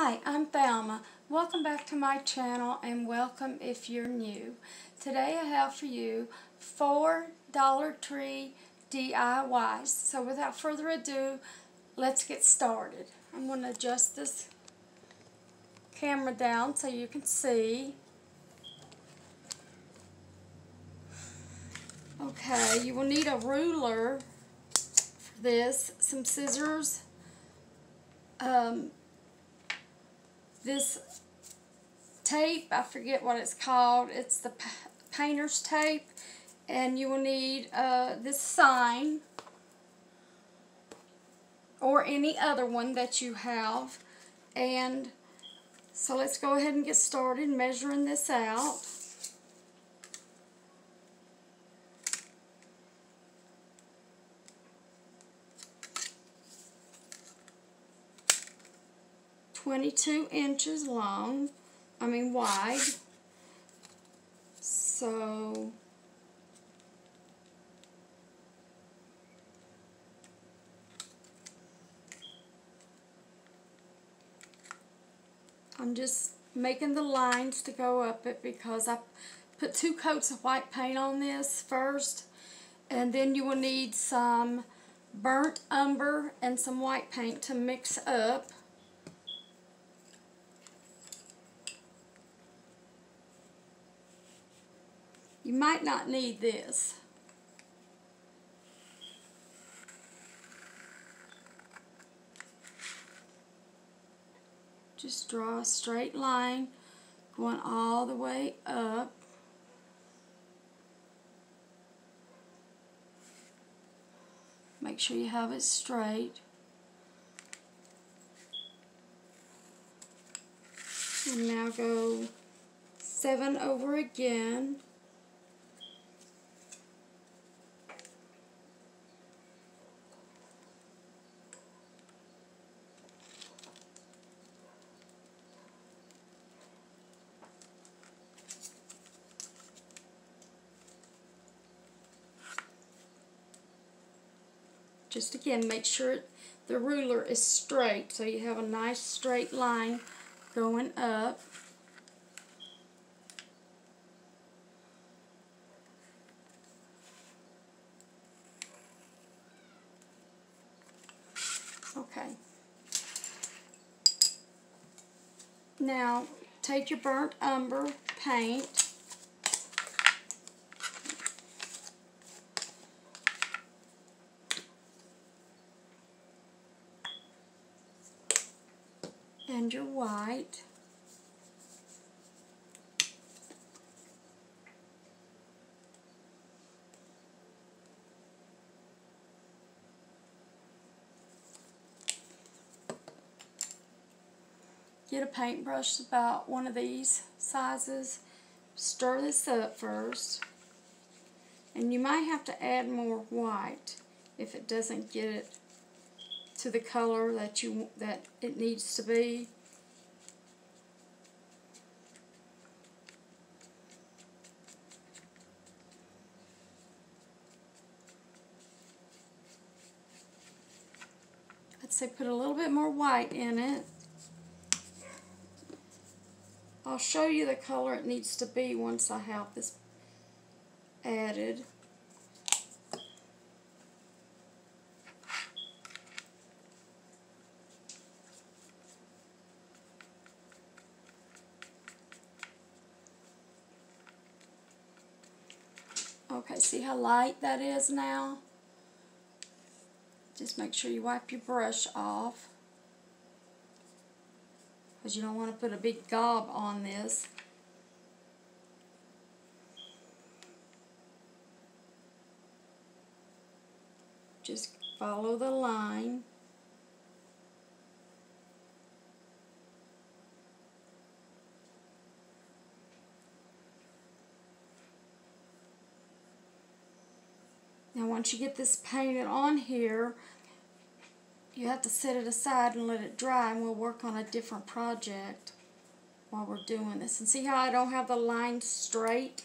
Hi, I'm Thelma. Welcome back to my channel and welcome if you're new. Today I have for you 4 Dollar Tree DIYs. So without further ado, let's get started. I'm going to adjust this camera down so you can see. Okay, you will need a ruler for this, some scissors, this tape, I forget what it's called, it's the painter's tape, and you will need this sign or any other one that you have. And so let's go ahead and get started measuring this out. "22" long, wide. So I'm just making the lines to go up it because I put 2 coats of white paint on this first, and then you will need some burnt umber and some white paint to mix up. You might not need this. Just draw a straight line going all the way up. Make sure you have it straight. And now go 7 over again. Just again, make sure the ruler is straight so you have a nice straight line going up. Okay. Now take your burnt umber paint and your white. Get a paintbrush about one of these sizes. Stir this up first. And you might have to add more white if it doesn't get it to the color that it needs to be. I'd say put a little bit more white in it. I'll show you the color it needs to be once I have this added. Okay, see how light that is now? Just make sure you wipe your brush off, because you don't want to put a big gob on this. Just follow the line. Now once you get this painted on here, you have to set it aside and let it dry, and we'll work on a different project while we're doing this. And see how I don't have the line straight?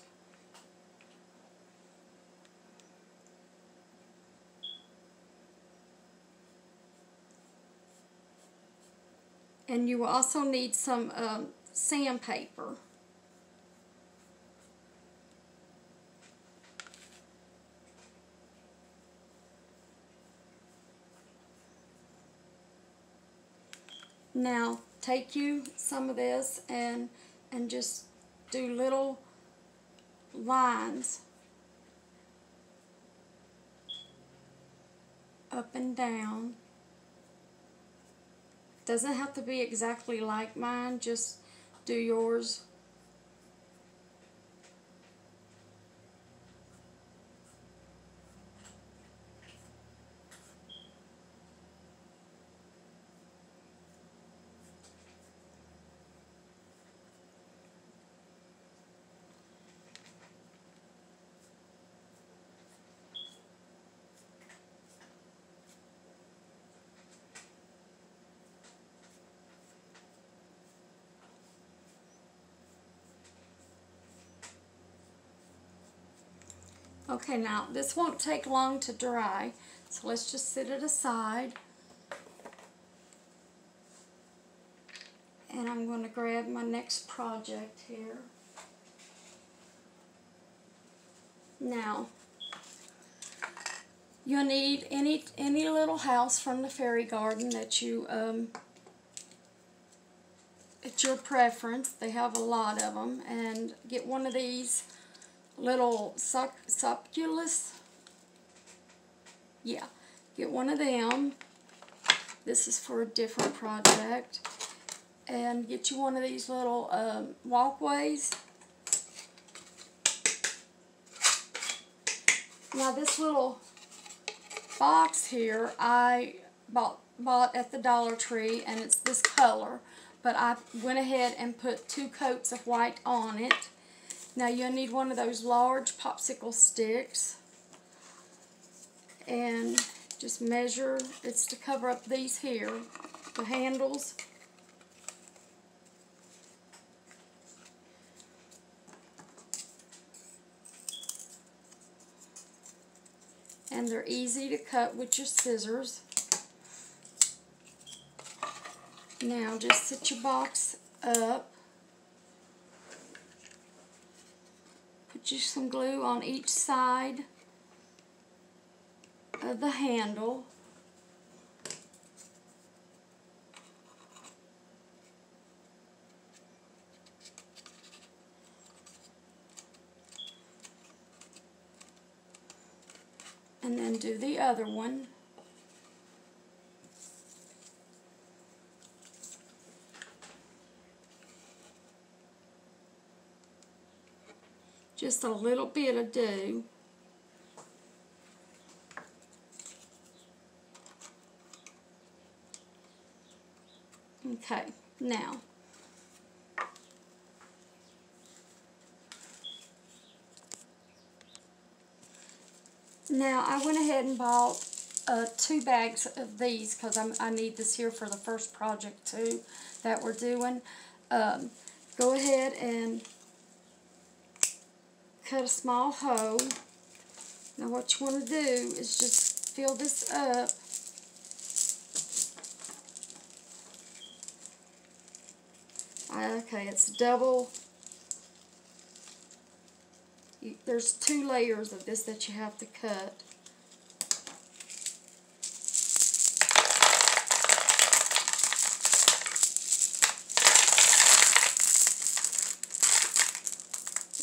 And you will also need some sandpaper. Now take you some of this and just do little lines up and down. Doesn't have to be exactly like mine, just do yours. Okay, now this won't take long to dry, so let's just set it aside. And I'm going to grab my next project here. Now, you'll need any little house from the fairy garden that you, it's your preference. They have a lot of them. And get one of these little succulus. Yeah, get one of them. This is for a different project. And get you one of these little walkways. Now this little box here I bought at the Dollar Tree, and it's this color, but I went ahead and put 2 coats of white on it. Now you'll need one of those large popsicle sticks, and just measure. It's to cover up these here, the handles. And they're easy to cut with your scissors. Now just set your box up. Put you some glue on each side of the handle. And then do the other one. Just a little bit of do. Okay, now I went ahead and bought 2 bags of these because I need this here for the first project too that we're doing. Go ahead and cut a small hole. Now what you want to do is just fill this up. Okay, it's double. There's 2 layers of this that you have to cut.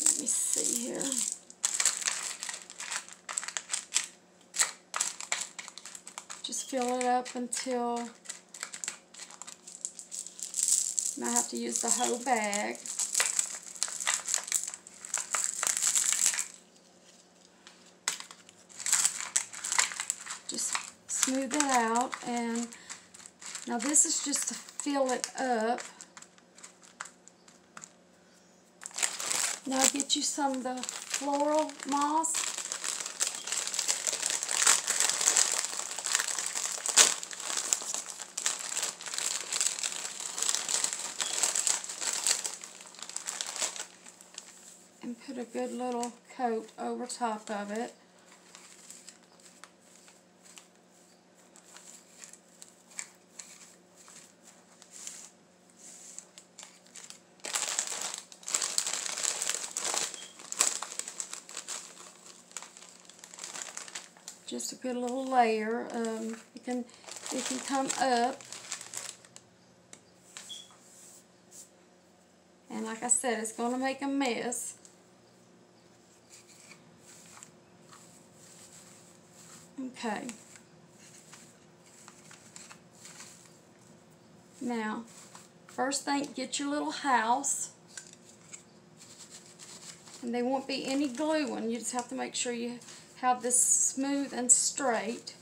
Let me see here. Just fill it up until I have to use the whole bag. Just smooth it out, and now this is just to fill it up. Now get you some of the floral moss. And put a good little coat over top of it. Just a good little layer. It can come up. And like I said, it's going to make a mess. Okay. Now, first thing, get your little house. And there won't be any gluing. You just have to make sure you have this smooth and straight.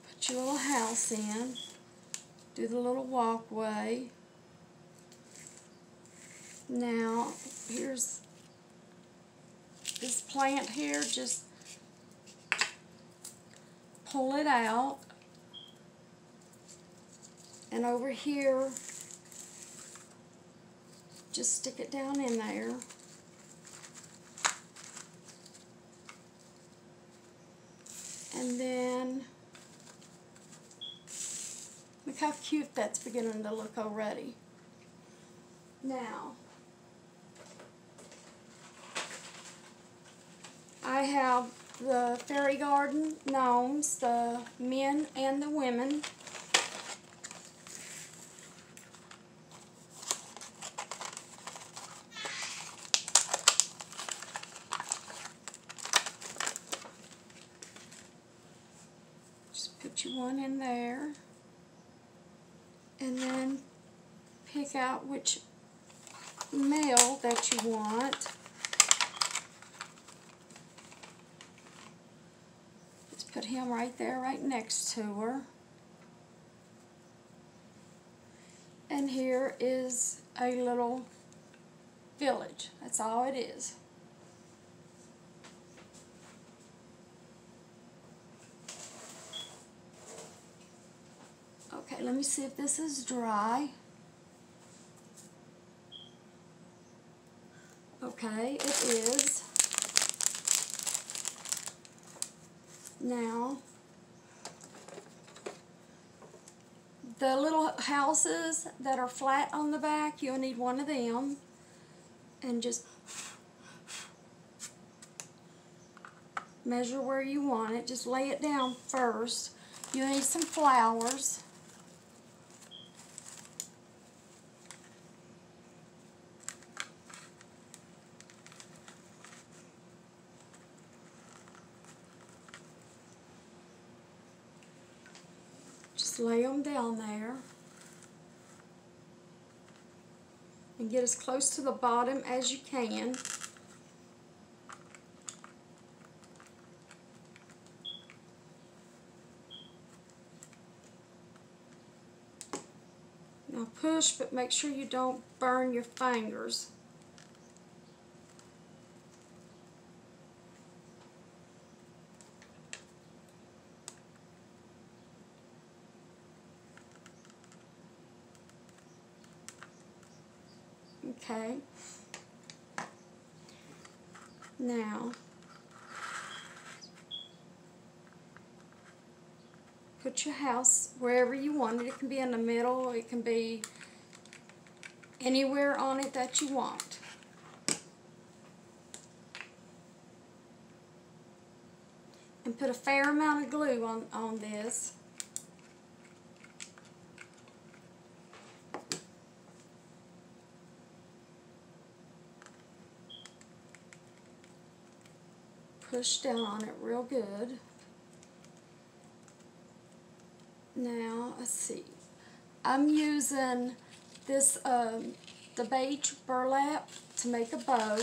Put your little house in. Do the little walkway. Now, here's this plant here. Just pull it out. And over here, just stick it down in there. And then, look how cute that's beginning to look already. Now, I have the Fairy Garden Gnomes, the men and the women. Just put your one in there. And then pick out which male that you want. Just put him right there, right next to her. And here is a little village. That's all it is. Okay, let me see if this is dry. Okay, it is. Now, the little houses that are flat on the back, you'll need one of them. And just measure where you want it. Just lay it down first. You'll need some flowers. Just lay them down there. And get as close to the bottom as you can. Now push, but make sure you don't burn your fingers. Okay. Now, put your house wherever you want it. It can be in the middle. It can be anywhere on it that you want. And put a fair amount of glue on this. Push down on it real good. Now, let's see. I'm using this, the beige burlap to make a bow.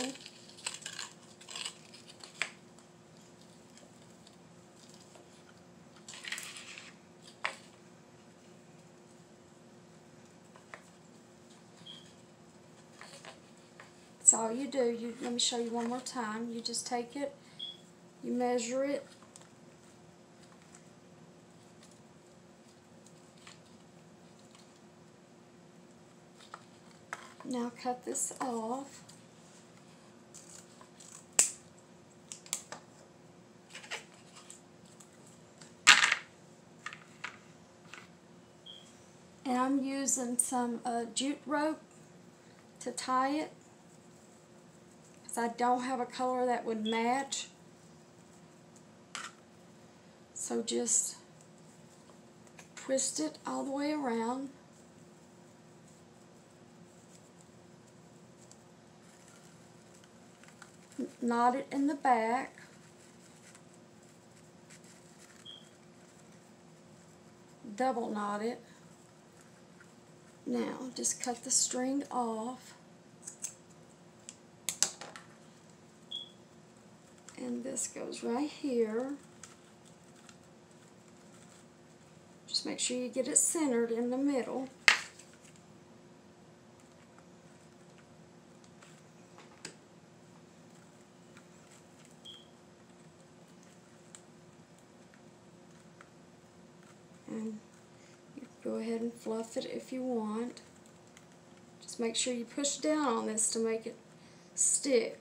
That's all you do. Let me show you one more time. You just take it, you measure it, now cut this off. And I'm using some jute rope to tie it, because I don't have a color that would match. So just twist it all the way around. Knot it in the back. Double knot it. Now just cut the string off. And this goes right here. Just make sure you get it centered in the middle. And you can go ahead and fluff it if you want. Just make sure you push down on this to make it stick.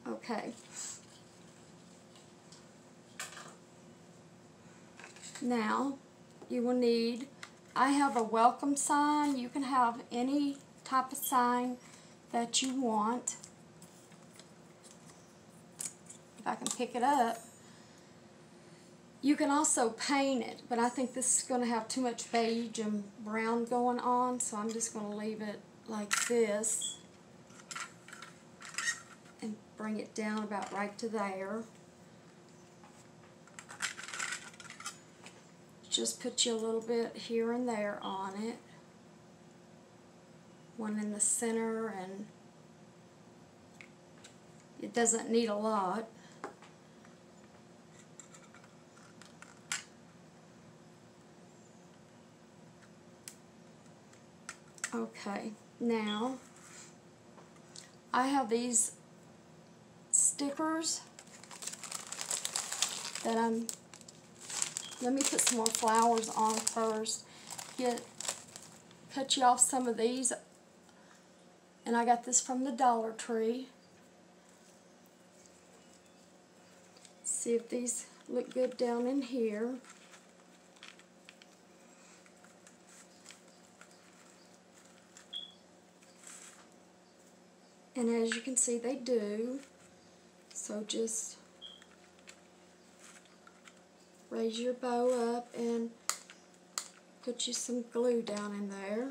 Okay. Now you will need, I have a welcome sign. You can have any type of sign that you want. If I can pick it up. You can also paint it, but I think this is going to have too much beige and brown going on, so I'm just going to leave it like this and bring it down about right to there. Just put you a little bit here and there on it. One in the center, and it doesn't need a lot. Okay, now I have these stickers that let me put some more flowers on first. Cut you off some of these, and I got this from the Dollar Tree. See if these look good down in here. And as you can see, they do. So just raise your bow up and put you some glue down in there.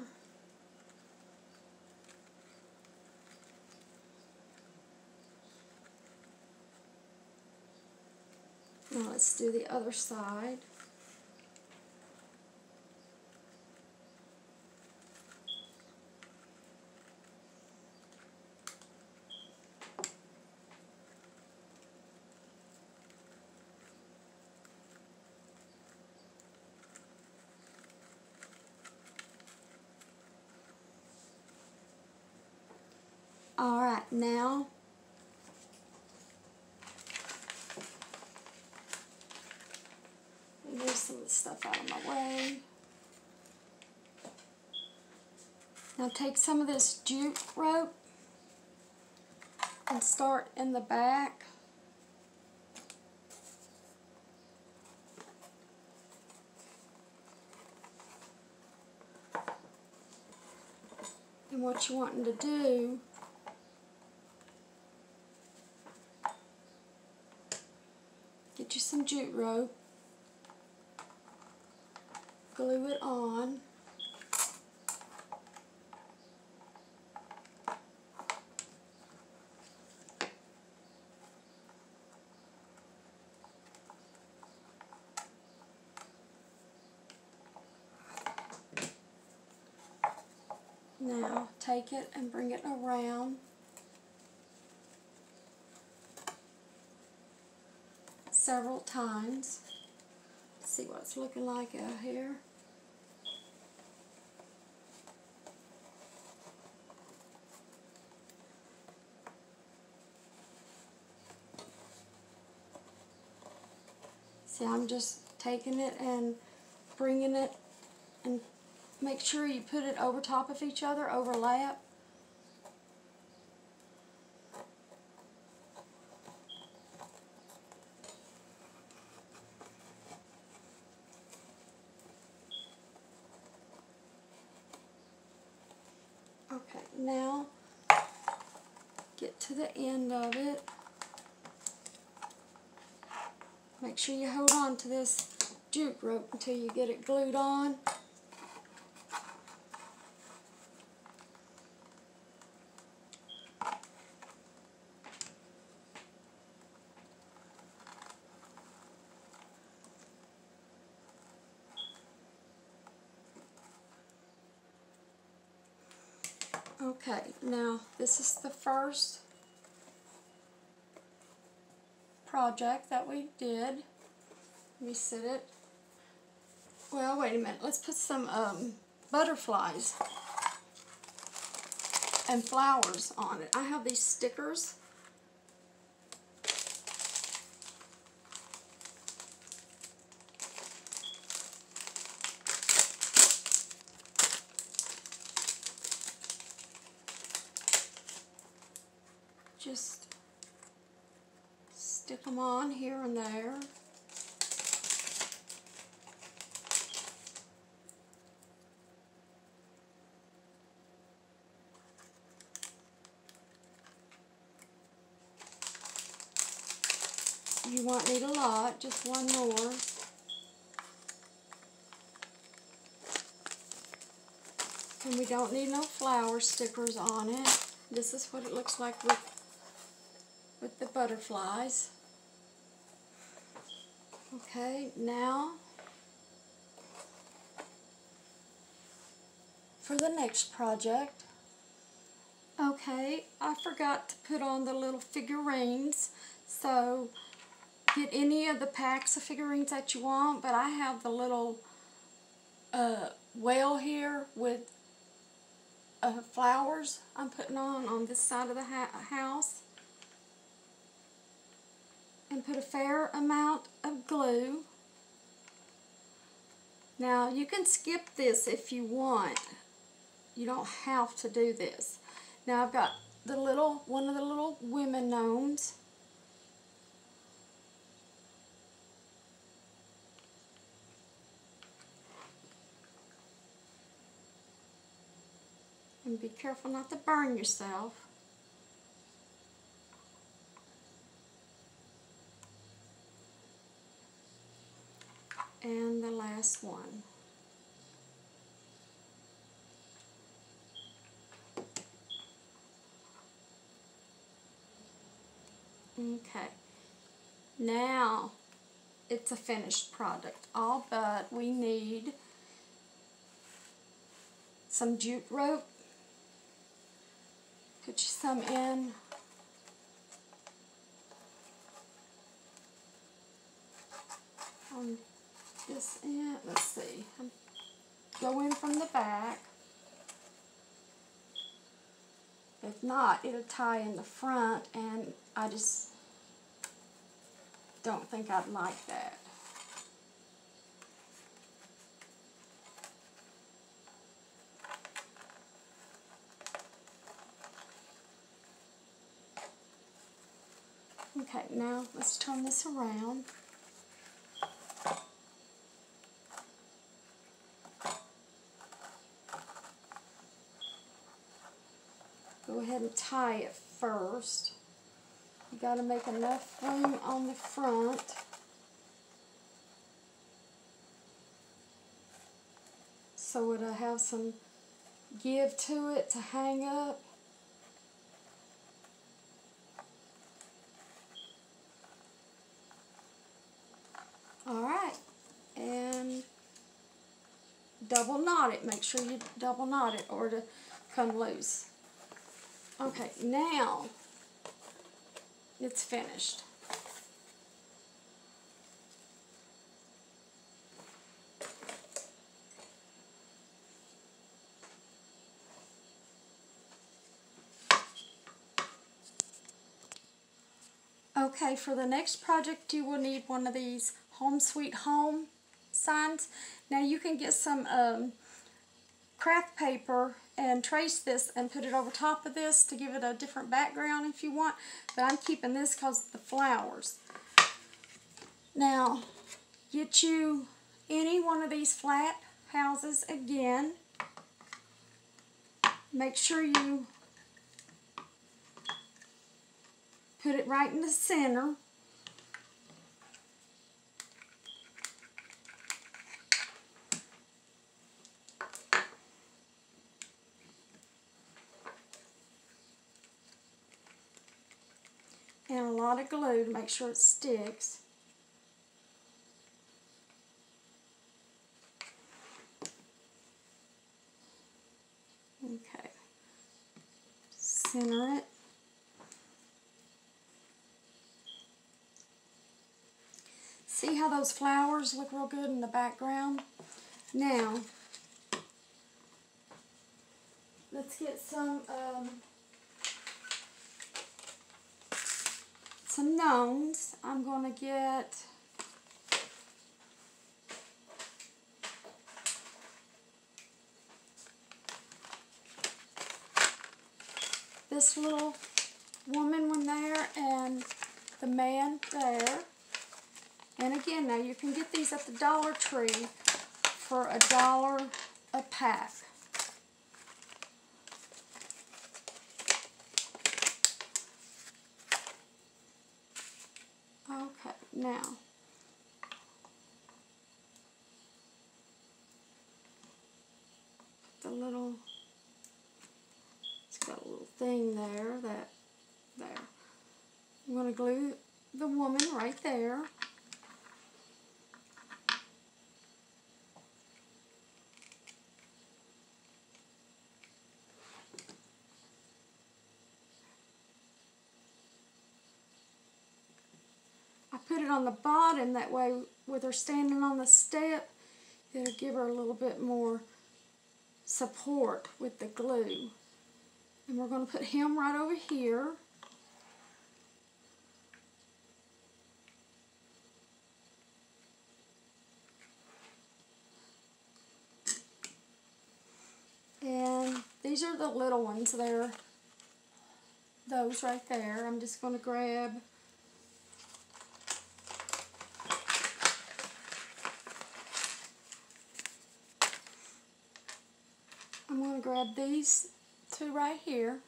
Now let's do the other side. Alright, now move some of the stuff out of my way. Now take some of this jute rope and start in the back. And what you're wanting to do get you some jute rope, glue it on, now take it and bring it around several times. See what it's looking like out here. See, I'm just taking it and bringing it, and make sure you put it over top of each other, overlap. Okay, now get to the end of it. Make sure you hold on to this jute rope until you get it glued on. Okay, now this is the first project that we did. Let me set it. Well, wait a minute. Let's put some butterflies and flowers on it. I have these stickers. Just stick them on here and there. You won't need a lot, just one more. And we don't need no flower stickers on it. This is what it looks like with the butterflies. Okay, now for the next project. Okay, I forgot to put on the little figurines, so get any of the packs of figurines that you want, but I have the little whale here with flowers I'm putting on this side of the house. And put a fair amount of glue. Now you can skip this if you want. You don't have to do this. Now I've got one of the little women gnomes. And be careful not to burn yourself. And the last one. Okay, now it's a finished product, all but we need some jute rope. Put you some in. On this end, let's see, go in from the back. If not, it'll tie in the front, and I just don't think I'd like that. Okay, now let's turn this around. Go ahead and tie it first. You got to make enough room on the front. So it'll have some give to it to hang up. Alright, and double knot it. Make sure you double knot it or it'll come loose. Okay, now it's finished. Okay, for the next project you will need one of these Home Sweet Home signs. Now you can get some craft paper and trace this and put it over top of this to give it a different background if you want, but I'm keeping this because of the flowers. Now get you any one of these flat houses again. Make sure you put it right in the center. and a lot of glue to make sure it sticks. Okay, center it. See how those flowers look real good in the background? Now, let's get some gnomes. I'm going to get this little woman one there and the man there. And again, now you can get these at the Dollar Tree for $1 a pack. Okay, now the little, it's got a little thing there, there. I'm going to glue the woman right there. I put it on the bottom, that way with her standing on the step, it'll give her a little bit more support with the glue. And we're going to put him right over here. And these are the little ones there. Those right there. I'm just going to grab these two right here.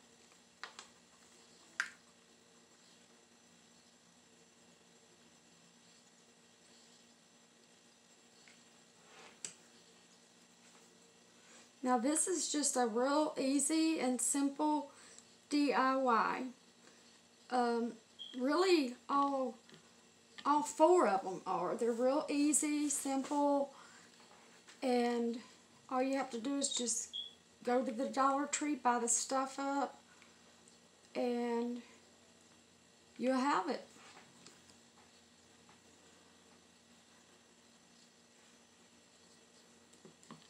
Now this is just a real easy and simple DIY. Really all four of them are. They're real easy, simple, and all you have to do is just go to the Dollar Tree, buy the stuff up, and you'll have it.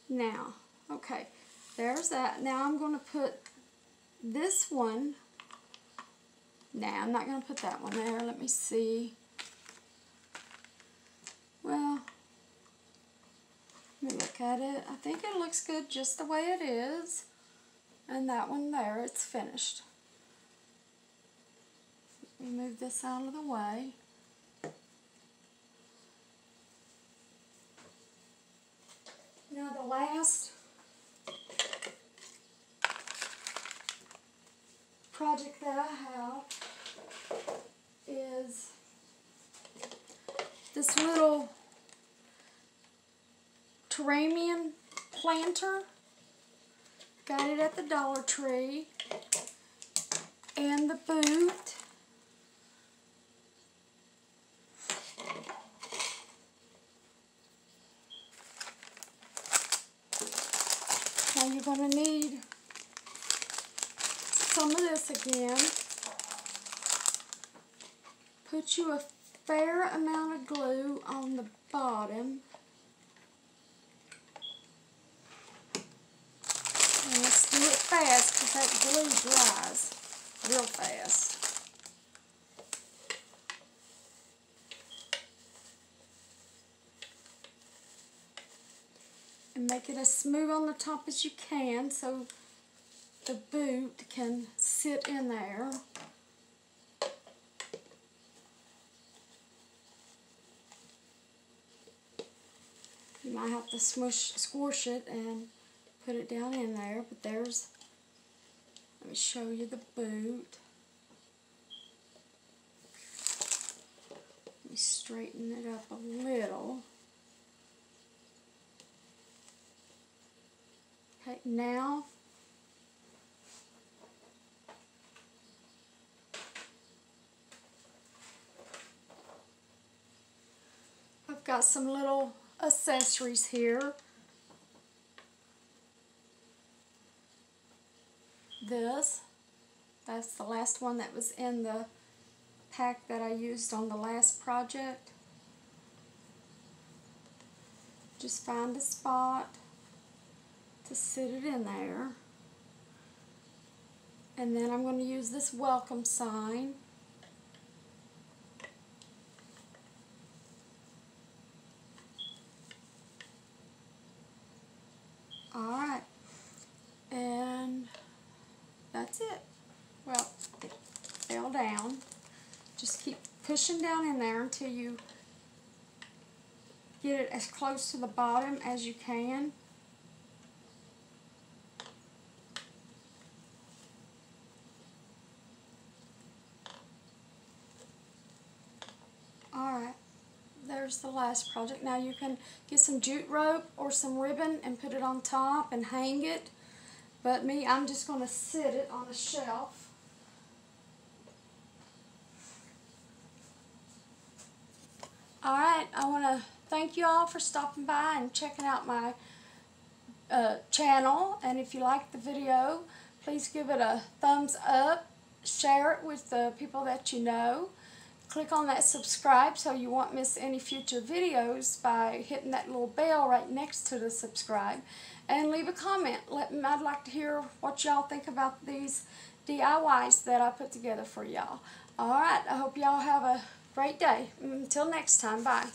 Now, okay, there's that. Now I'm going to put this one. Nah, I'm not going to put that one there. Let me see. Well, let me look at it. I think it looks good just the way it is. And that one there, it's finished. Let me move this out of the way. Now the last project that I have is this little terrarium planter. Got it at the Dollar Tree. And the boot. Now you're going to need some of this again. Put you a fair amount of glue on the bottom. And let's do it fast because that glue dries real fast. And make it as smooth on the top as you can so the boot can sit in there. You might have to squish it and put it down in there, but there's, let me show you the boot. Let me straighten it up a little. Okay, now got some little accessories here. That's the last one that was in the pack that I used on the last project. Just find a spot to sit it in there. And then I'm going to use this welcome sign. Alright, and that's it. Well, it fell down. Just keep pushing down in there until you get it as close to the bottom as you can. Alright, there's the last project. Now you can get some jute rope or some ribbon and put it on top and hang it. But me, I'm just going to sit it on a shelf. Alright, I want to thank you all for stopping by and checking out my channel. And if you like the video, please give it a thumbs up. Share it with the people that you know. Click on that subscribe so you won't miss any future videos by hitting that little bell right next to the subscribe. And leave a comment. I'd like to hear what y'all think about these DIYs that I put together for y'all. Alright, I hope y'all have a great day. Until next time, bye.